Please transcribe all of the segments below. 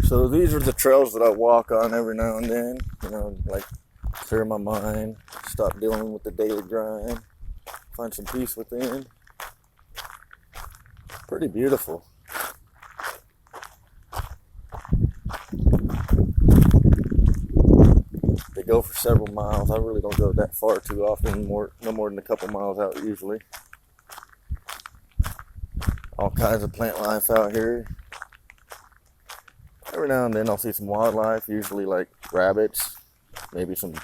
So these are the trails that I walk on every now and then, like clear my mind, stop dealing with the daily grind, find some peace within. Pretty beautiful. They go for several miles. I really don't go that far too often, no more than a couple miles out usually. All kinds of plant life out here. Every now and then I'll see some wildlife, usually like rabbits, maybe some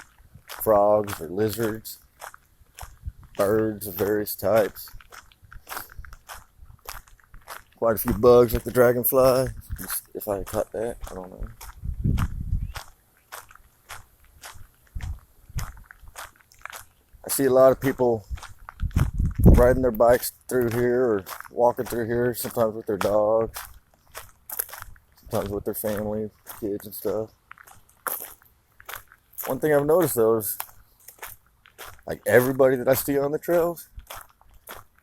frogs or lizards, birds of various types. Quite a few bugs like the dragonfly, if I caught that, I don't know. I see a lot of people riding their bikes through here or walking through here, sometimes with their dogs, sometimes with their family, kids and stuff. One thing I've noticed though is, like everybody that I see on the trails,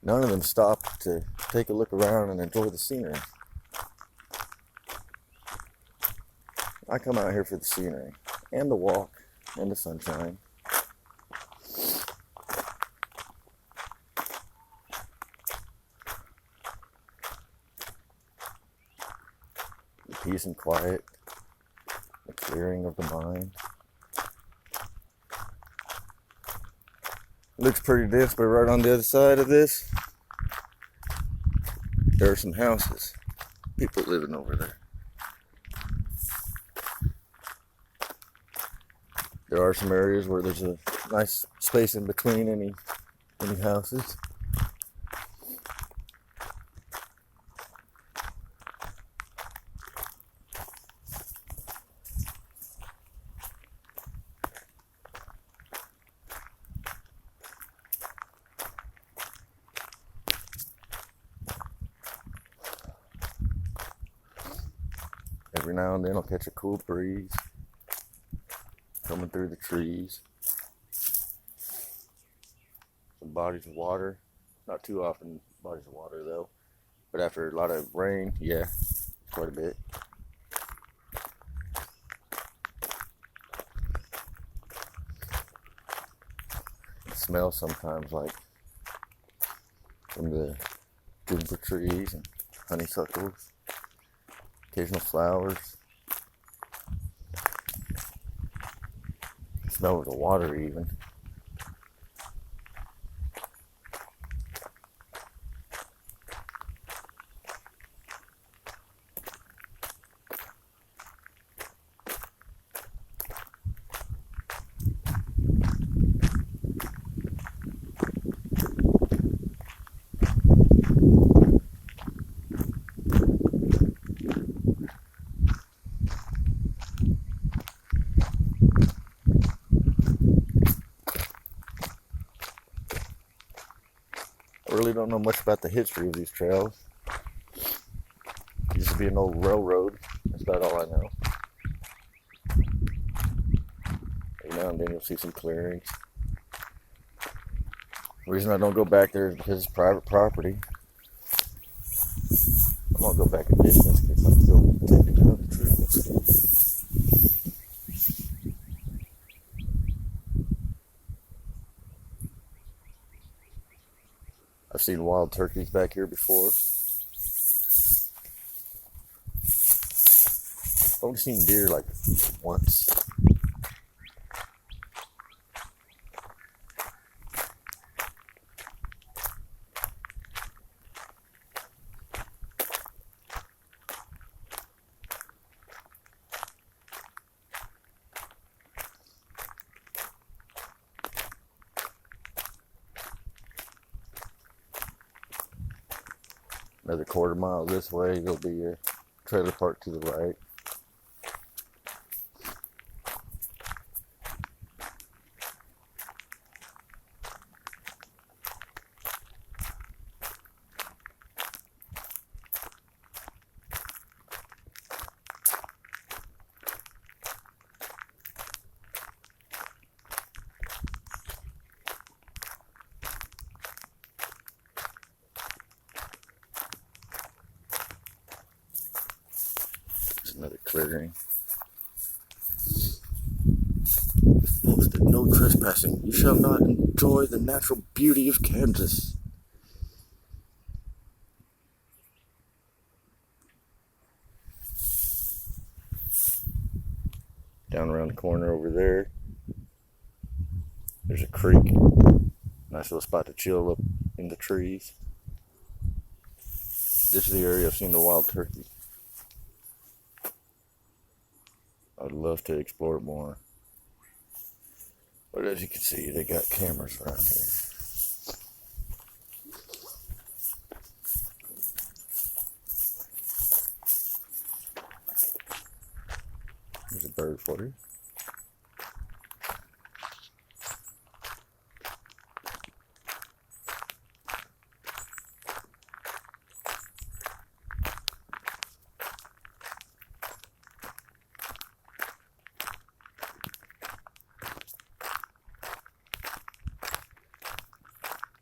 none of them stop to take a look around and enjoy the scenery. I come out here for the scenery and the walk and the sunshine. The peace and quiet, the clearing of the mind. Looks pretty dense, but right on the other side of this, there are some houses, people living over there. There are some areas where there's a nice space in between any houses. Every now and then I'll catch a cool breeze coming through the trees. Some bodies of water. Not too often bodies of water though. But after a lot of rain, yeah, quite a bit. It smells sometimes like from the juniper trees and honeysuckles. Occasional flowers. Smell of the water even. I really don't know much about the history of these trails. It used to be an old railroad. That's about all I know. Every now and then you'll see some clearings. The reason I don't go back there is because it's private property. I won't go back a distance because I'm still taking down the trails. I've seen wild turkeys back here before. I've only seen deer like once. Another quarter mile this way, there'll be a trailer park to the right. Another clearing. Posted, no trespassing. You shall not enjoy the natural beauty of Kansas. Down around the corner over there, there's a creek. Nice little spot to chill up in the trees. This is the area I've seen the wild turkey. I'd love to explore it more. But as you can see, they got cameras around here. There's a bird for you.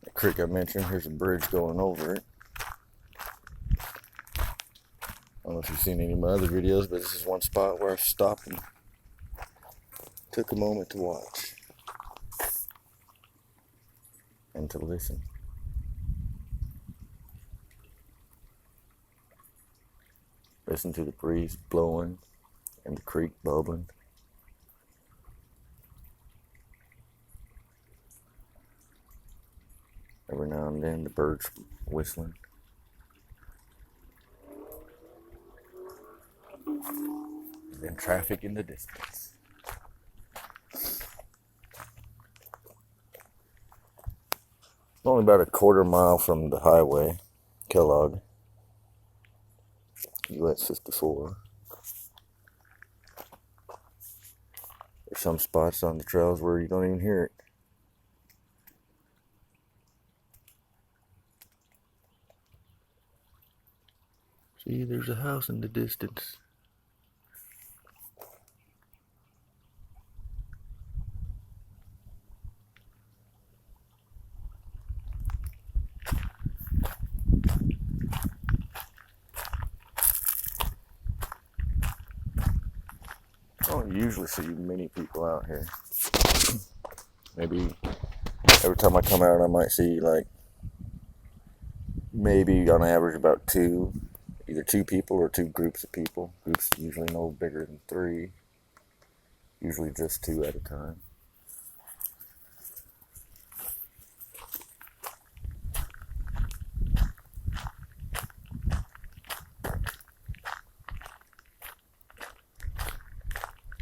The creek I mentioned, here's a bridge going over it. I don't know if you've seen any of my other videos, but this is one spot where I stopped and took a moment to watch and to listen. Listen to the breeze blowing and the creek bubbling. Every now and then the birds whistling. And then traffic in the distance. Only about a quarter mile from the highway, Kellogg, US 54. There's some spots on the trails where you don't even hear it. See, there's a house in the distance. I don't usually see many people out here. Maybe every time I come out, I might see maybe on average about two, either two people or two groups of people. Groups usually no bigger than three, usually just two at a time.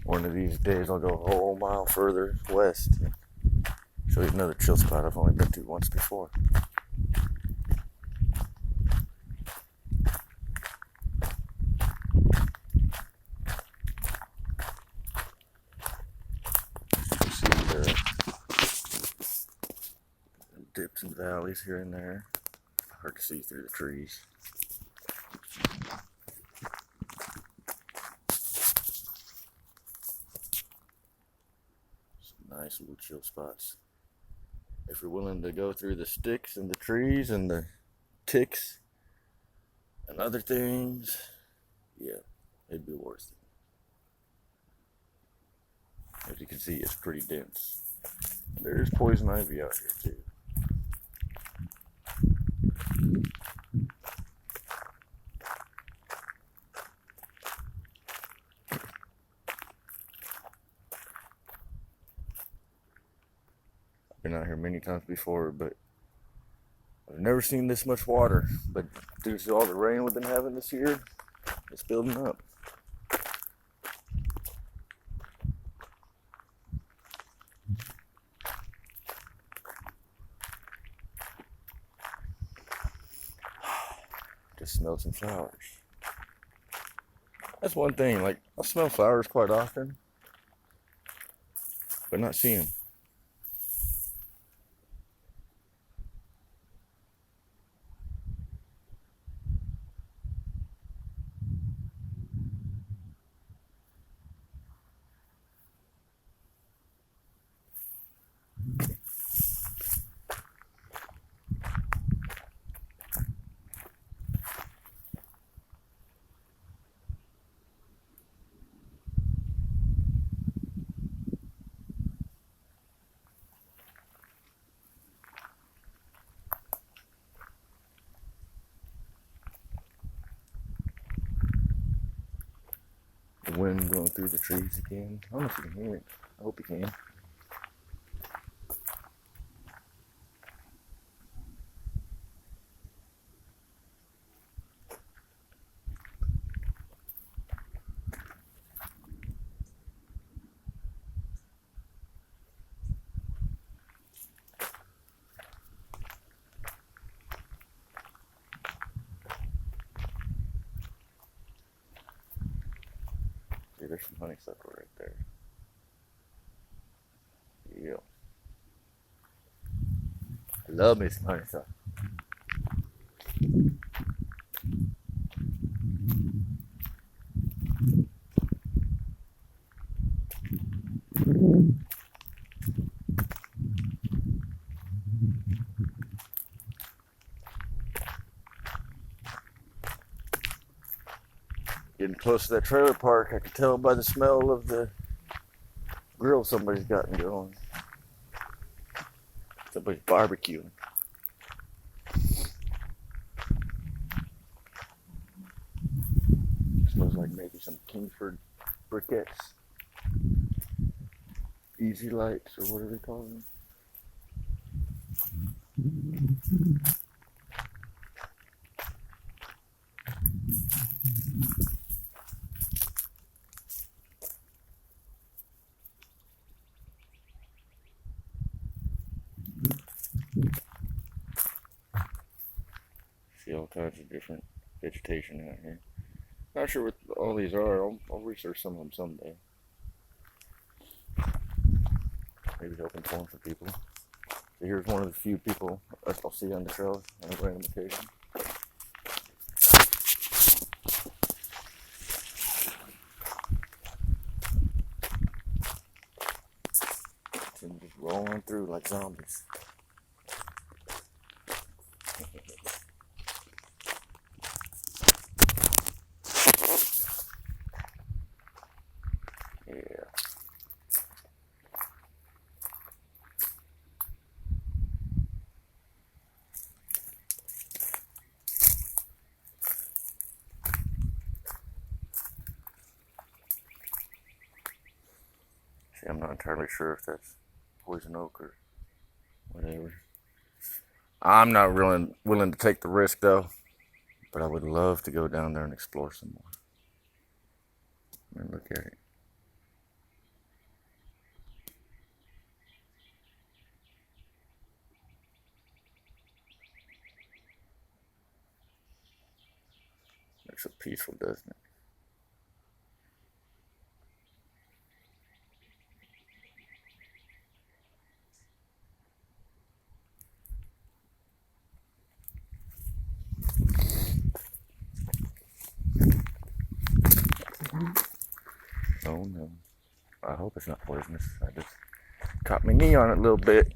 One of these days I'll go a whole mile further west and show you another chill spot I've only been to once before. You see there dips and valleys here and there. Hard to see through the trees. Nice little chill spots. If you're willing to go through the sticks and the trees and the ticks and other things, yeah, it'd be worth it. As you can see, it's pretty dense. There's poison ivy out here too. Been out here many times before, but I've never seen this much water. But due to all the rain we've been having this year, it's building up. Just smelled some flowers. That's one thing, I smell flowers quite often, but not see them. The wind going through the trees again. I don't know if you can hear it. I hope you can. See, there's some honeysuckle right there. Yeah. I love me some honeysuckle. Getting close to that trailer park, I can tell by the smell of the grill somebody's gotten going. Somebody's barbecuing. Smells like maybe some Kingsford briquettes. Easy lights or whatever they call them. See all kinds of different vegetation out here. Not sure what all these are. I'll research some of them someday. Maybe help inform some people. So here's one of the few people I'll see on the trail on a random occasion. And just rolling through like zombies. Yeah. See, I'm not entirely sure if that's poison oak or whatever. I'm not really willing to take the risk though, but I would love to go down there and explore some more. And look at it. Looks so peaceful, doesn't it? Oh no. I hope it's not poisonous. I just caught my knee on it a little bit.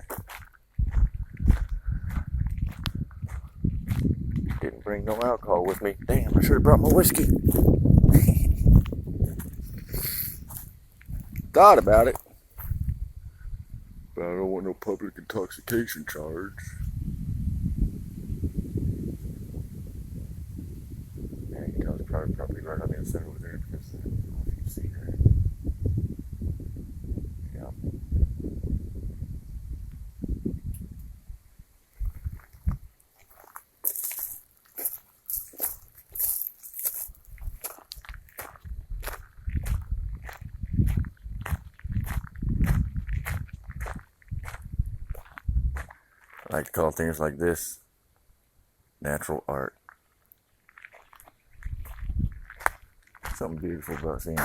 Didn't bring no alcohol with me. Damn, I should have brought my whiskey. Thought about it. But I don't want no public intoxication charge. Yeah, you can tell it's probably right on the inside over there because I don't know if you can see there. Yeah. I like to call things like this natural art. Something beautiful about seeing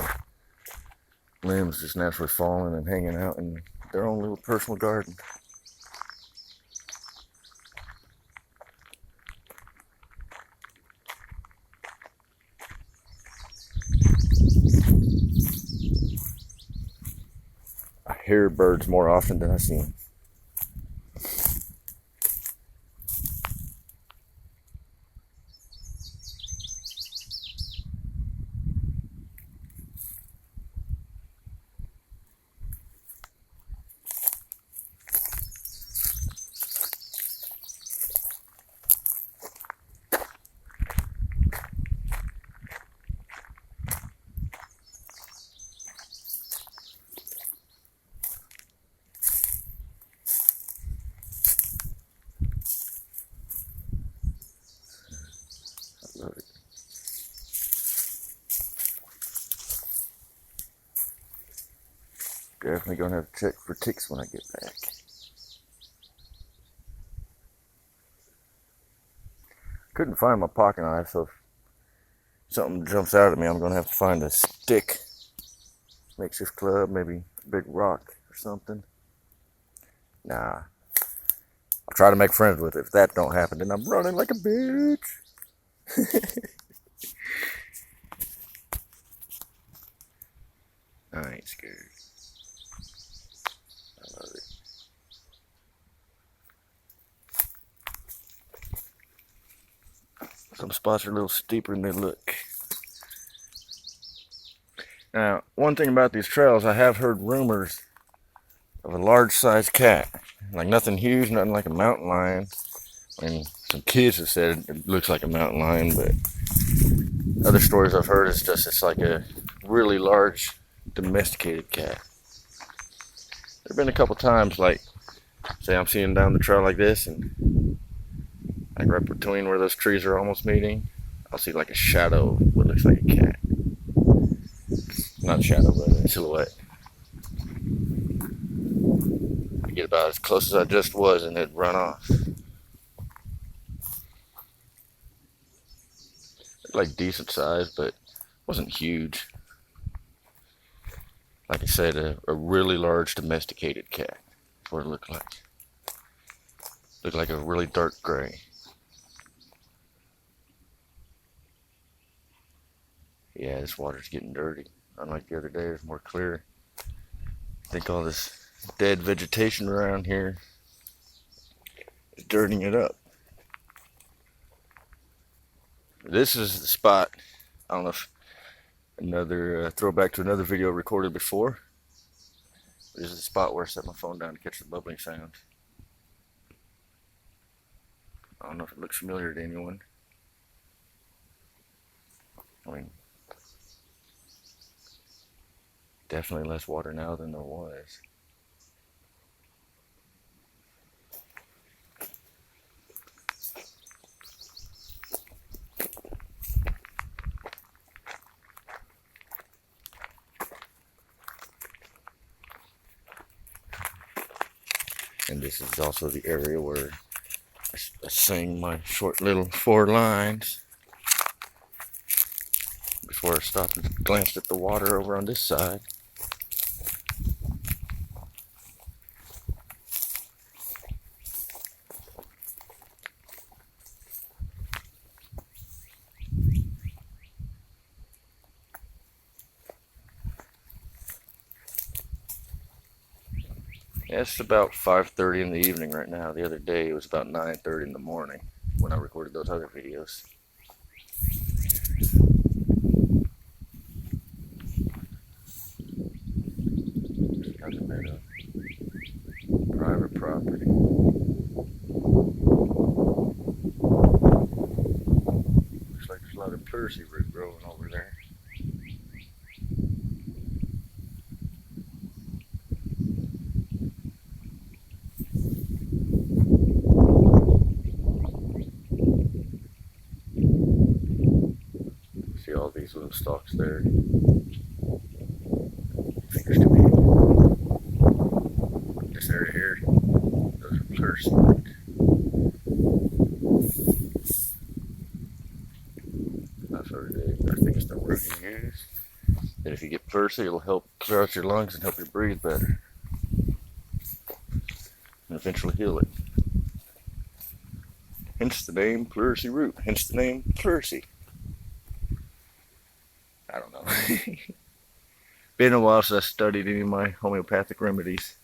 limbs just naturally falling and hanging out in their own little personal garden. I hear birds more often than I see them. Definitely gonna have to check for ticks when I get back. Couldn't find my pocket knife, so if something jumps out at me, I'm gonna have to find a stick, makeshift club, maybe a big rock or something. Nah, I'll try to make friends with it. If that don't happen, then I'm running like a bitch. I ain't scared. I love it. Some spots are a little steeper than they look. Now, one thing about these trails, I have heard rumors of a large-sized cat. Like nothing huge, nothing like a mountain lion. I mean, some kids have said it looks like a mountain lion, but other stories I've heard is just it's like a really large domesticated cat. There've been a couple times, like, say I'm seeing down the trail like this, and like right between where those trees are almost meeting, I'll see like a shadow of what looks like a cat. Not a shadow, but a silhouette. I get about as close as I just was, and it'd run off. Like decent size, but wasn't huge. Like I said, a really large domesticated cat. That's what it looked like. Looked like a really dark gray. Yeah, this water's getting dirty. Unlike the other day, it's more clear. I think all this dead vegetation around here is dirtying it up. This is the spot. I don't know if another throwback to another video recorded before. This is the spot where I set my phone down to catch the bubbling sound. I don't know if it looks familiar to anyone. I mean, definitely less water now than there was. And this is also the area where I sing my short little 4 lines before I stopped and glanced at the water over on this side. Yeah, it's about 5:30 in the evening right now. The other day it was about 9:30 in the morning when I recorded those other videos. Got the meadow. Private property. Looks like there's a lot of Prairie root growing over there. See all these little stalks there. Fingers to me. This area here, those are Prairie root. That's what it is. I think it's the root you use. And if you get Prairie, it'll help clear out your lungs and help you breathe better. And eventually heal it. Hence the name Prairie root. Hence the name Prairie. I don't know. Been a while since I studied any of my homeopathic remedies.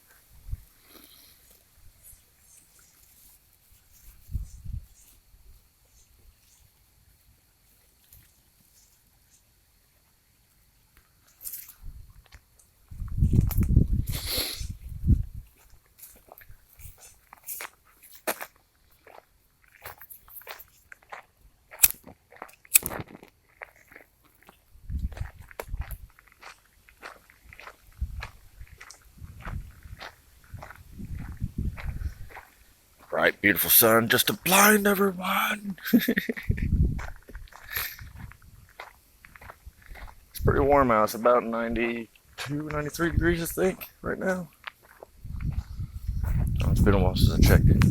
Bright, beautiful sun, just to blind everyone. It's pretty warm out. It's about 92, 92, 93 degrees, I think, right now. Oh, it's been a while since I checked it.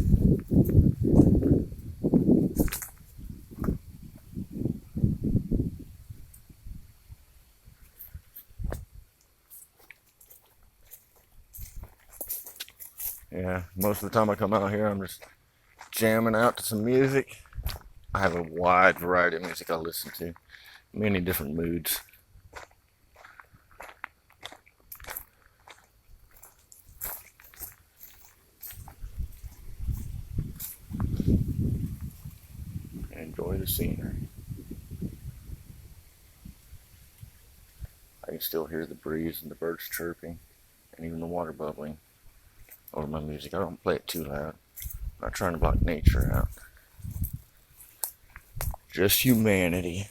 Yeah, most of the time I come out here, I'm just jamming out to some music. I have a wide variety of music I listen to, many different moods. Enjoy the scenery. I can still hear the breeze and the birds chirping and even the water bubbling over my music. I don't play it too loud. I'm not trying to block nature out. Just humanity.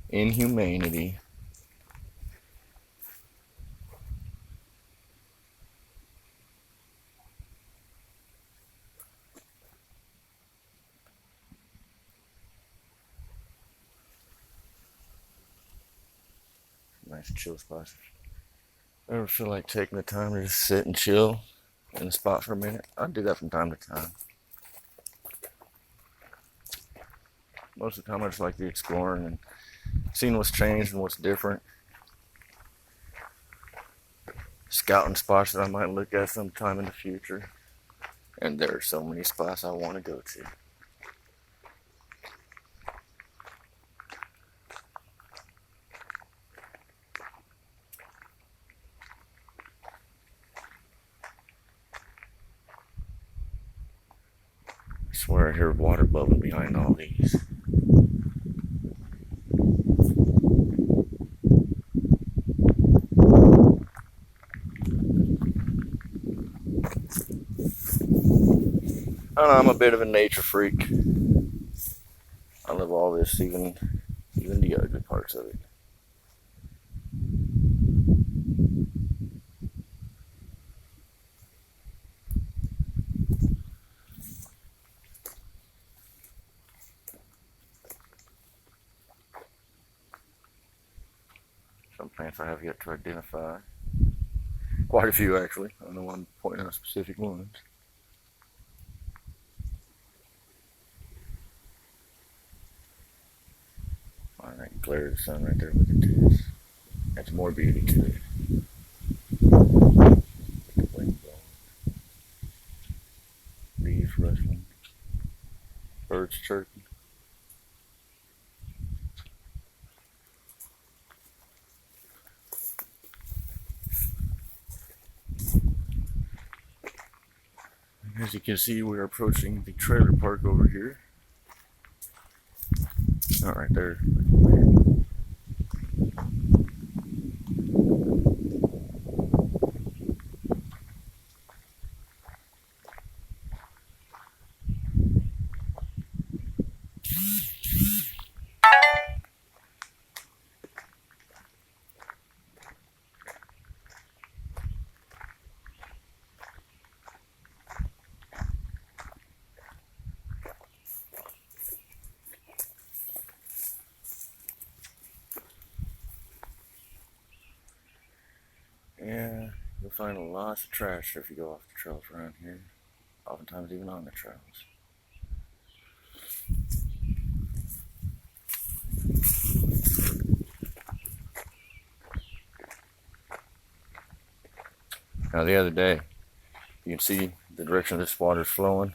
Inhumanity. Nice chill spots. Ever feel like taking the time to just sit and chill in a spot for a minute? I do that from time to time. Most of the time I just like the exploring and seeing what's changed and what's different. Scouting spots that I might look at sometime in the future. And there are so many spots I want to go to. I swear I hear water bubbling behind all these. I don't know, I'm a bit of a nature freak. I love all this, even the ugly parts of it. Some plants I have yet to identify. Quite a few, actually. I don't know why I'm pointing out specific ones. Alright, glare of the sun right there. Look at this. Adds more beauty to it. The wind blowing. Leaves rustling. Birds chirping. As you can see, we're approaching the trailer park over here. Not right there. Yeah, you'll find lots of trash if you go off the trails around here. Oftentimes even on the trails. Now the other day, you can see the direction this water's flowing.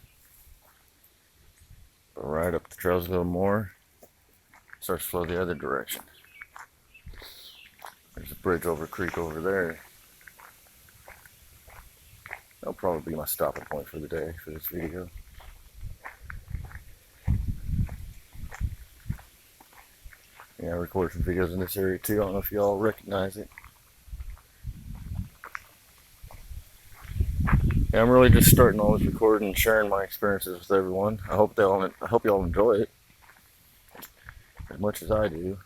But right up the trails a little more, it starts to flow the other direction. There's a bridge over a creek over there. That'll probably be my stopping point for the day for this video. Yeah, I recorded some videos in this area too. I don't know if y'all recognize it. Yeah, I'm really just starting always recording and sharing my experiences with everyone. I hope y'all enjoy it as much as I do.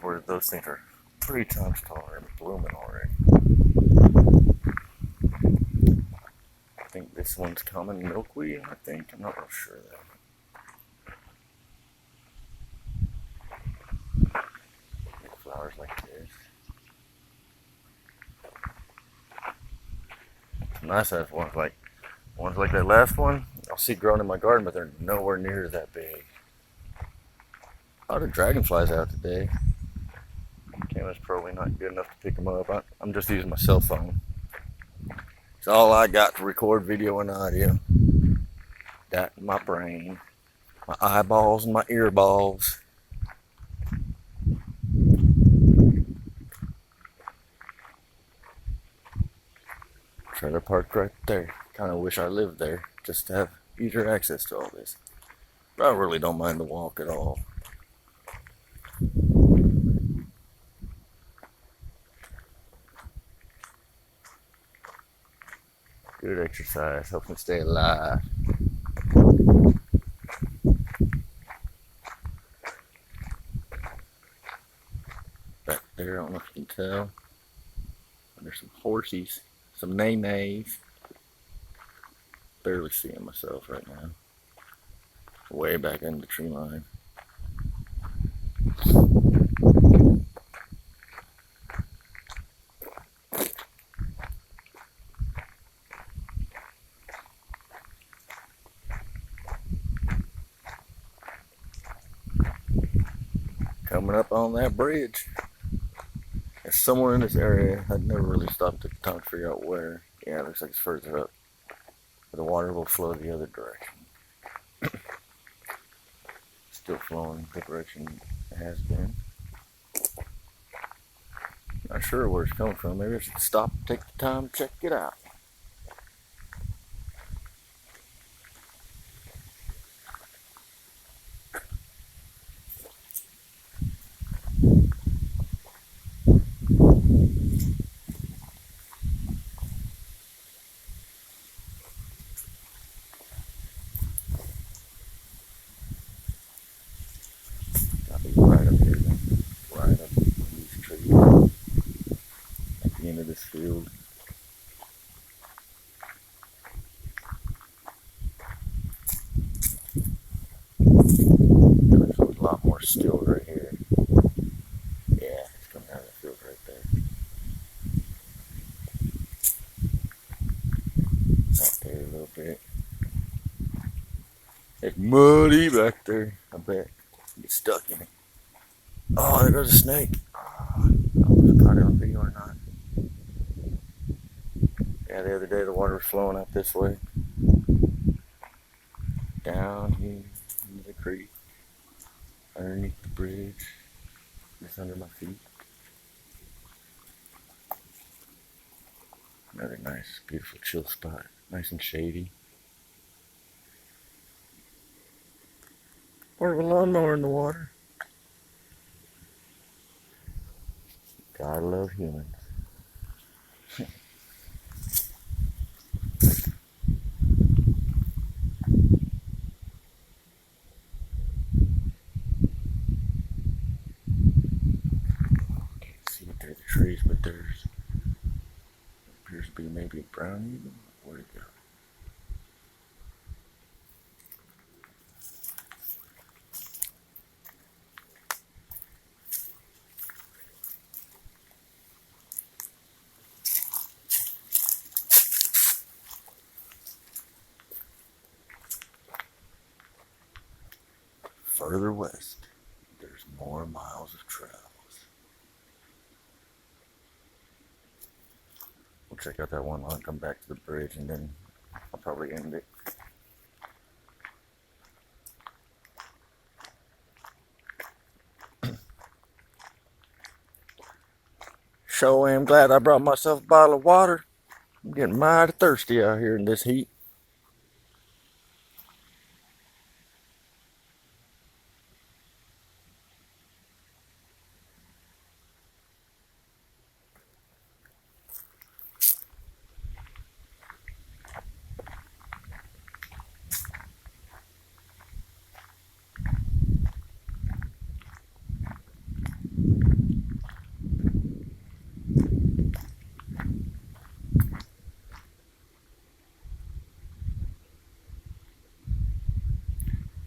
where those things are 3 times taller and blooming already. I think this one's common milkweed, I think. I'm not real sure though. Flowers like this. Some nice size ones like that last one I'll see growing in my garden, but they're nowhere near that big. A lot of dragonflies out today. Camera's probably not good enough to pick them up. I'm just using my cell phone. It's all I got to record video and audio. That and my brain, my eyeballs and my earballs. Trailer park right there. Kind of wish I lived there just to have easier access to all this. But I really don't mind the walk at all. Good exercise, helps me stay alive. Back there, I don't know if you can tell. There's some horsies, some nays. Barely seeing myself right now. Way back in the tree line. Coming up on that bridge. It's somewhere in this area. I'd never really stopped at the time to figure out where. Yeah, it looks like it's further up. But the water will flow the other direction. Still flowing the direction it has been. Not sure where it's coming from. Maybe I should stop and take the time to check it out. I'll be right up here then. Right up in these trees. At the end of this field. There's a lot more still right here. Yeah, it's coming out of the field right there. Out there a little bit. It's muddy back there, I bet. Get stuck in it. Oh, there goes a snake. Oh, I don't know if I caught it on video or not. Yeah, the other day the water was flowing out this way. Down here into the creek. Underneath the bridge. Just under my feet. Another nice, beautiful chill spot. Nice and shady. Portable lawnmower in the water. Gotta love humans. Can't see it through the trees, but there's appears to be maybe a brown eagle. Where'd it go? Further west, there's more miles of travels. We'll check out that one line, come back to the bridge, and then I'll probably end it. Sure am glad I brought myself a bottle of water. I'm getting mighty thirsty out here in this heat.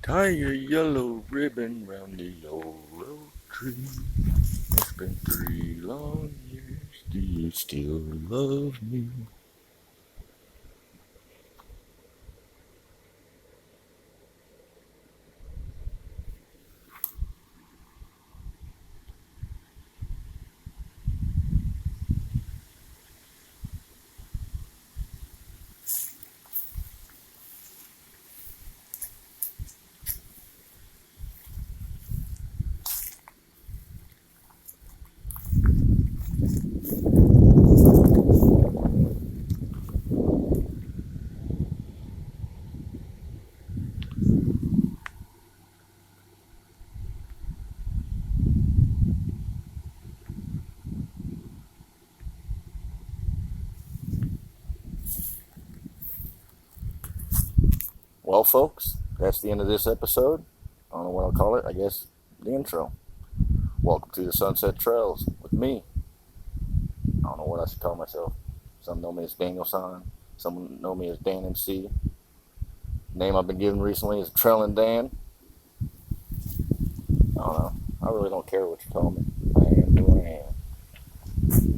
Tie a yellow ribbon round the laurel tree. It's been 3 long years. Do you still love me? Well, folks, that's the end of this episode. I don't know what I'll call it. I guess the intro. Welcome to the Sunset Trails with me. I don't know what I should call myself. Some know me as Daniel San. Some know me as Dan MC. Name I've been given recently is Trailin' Dan. I don't know. I really don't care what you call me. I am who I am.